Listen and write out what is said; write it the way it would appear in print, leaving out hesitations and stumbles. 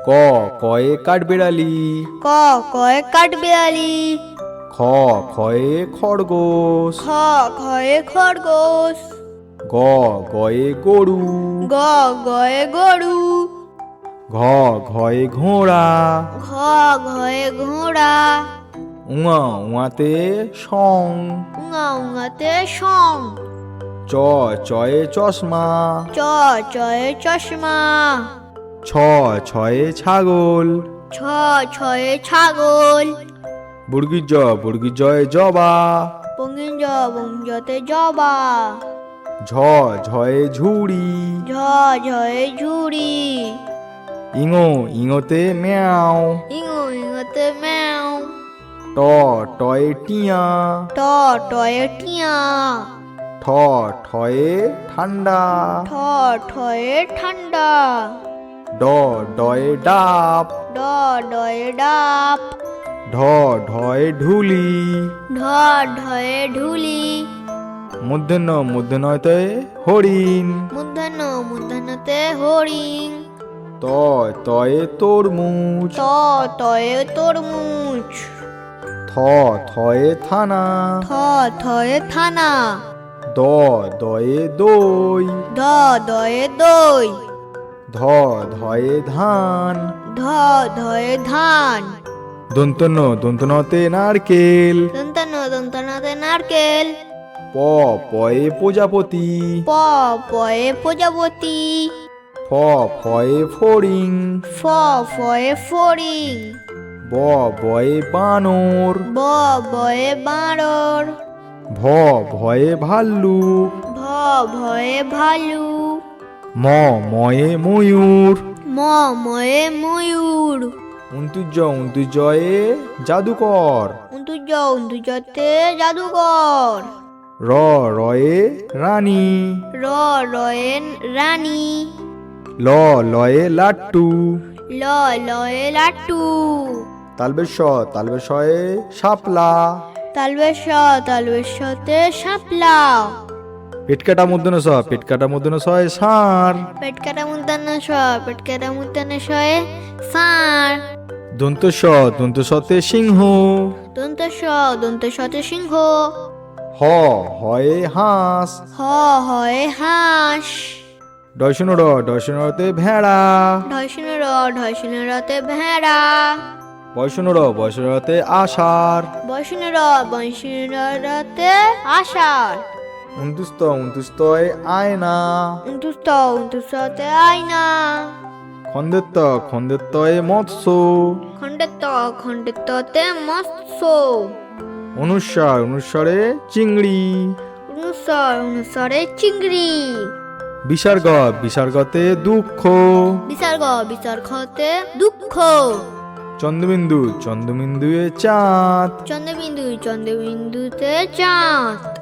ক কয়ে কাঠবিড়ালি। ক কয়ে কাঠবিড়ালি। খ খয়ে খরগোশ। খ খয়ে খরগোশ। গ গয়ে গরু। গ গয়ে গরু। ঘ ঘয়ে ঘোড়া। ঘ ঘয়ে ঘোড়া। উঙা উঙাতে সং। উঙা উঙাতে সং। চ চয়ে চশমা। চ চয়ে চশমা। ছ ছয়ে ছাগল। ছ ছয়ে ছাগল। বুর্গি জয়ে জবা। বঙ্গিঞ্জ বঙ্গিঞ্জতে জবা। ঝ ঝয়ে ঝুড়ি। ঝ ঝয়ে ঝুড়ি। ইঙো ইঙোতে ম্যাও। ইঙো ইঙোতে ম্যাও। ট টয়ে টিয়া। ট টয়ে টিয়া। ঠ ঠয়ে ঠান্ডা। ঠ ঠয়ে ঠান্ডা। ড ডয়ে ডাব। ড ডয়ে ডাব। ঢ ঢয়ে ঢুলি। ঢ ঢয়ে ঢুলি। মূর্ধন্যতে হরিণ। মূর্ধন্য মূর্ধন্যতে হরিণ। ত তয়ে তরমুজ। ত তয়ে তরমুজ। থ থয়ে থানা। থ থয়ে থানা। দ দয়ে দই। দ দয়ে দই। ধ ধয়ে ধান। ধ ধয়ে ধান। দন্তনতে নারকেল। দন্তন্য দন্তন্যতে নারকেল। প পয়ে প্রজাপতি। প পয়ে প্রজাপতি। ফ ফয়ে ফড়িং। ফ ফয়ে ফড়িং। ব বয়ে বানর। ব বয়ে বাঁদর। ভ ভয়ে ভাল্লুক। ভ ভয়ে ভালু। ম ময়ে ময়ূর। ম ময়ে ময়ূর। উনতুজয়ে জাদুকর। উন্তুজতে জাদুকর। র রয়ে রানী। র রয়ে রানী। ল লয়ে লাট্টু। ল লয়ে লাট্টু। তালবেশয়ে শাপলা। তালবেশতে শাপলা। পেটকাটা মূর্ধন্য সয়ে ষাঁড়। পেটকাটা মূর্ধন্য ষ পেটকাটা মূর্ধন্য শয়ে ষাঁড়। দন্তসতে সিংহ। দন্তসতে সিংহ। হ হয়ে হাঁস। হ হয়ে হাঁস। ডয়শনরতে ভেড়া। ঢয়শনরতে ভেড়া। বয়সনরতে আষাঢ়। বয়সনরতে আষাঢ়। উনতুস্তয়ে আয়না। উন্তুস্ততে আয়না। খন্দেত্তয়ে মৎস্য। খণ্ডেত্ততে মৎস্য। অনুস্বরে চিংড়ি। অনুসারে চিংড়ি। বিসর্গতে দুঃখ। বিসর্গতে দুঃখ। চন্দ্রবিন্দুয়ে চাঁদ। চন্দ্রবিন্দুতে চাঁদ।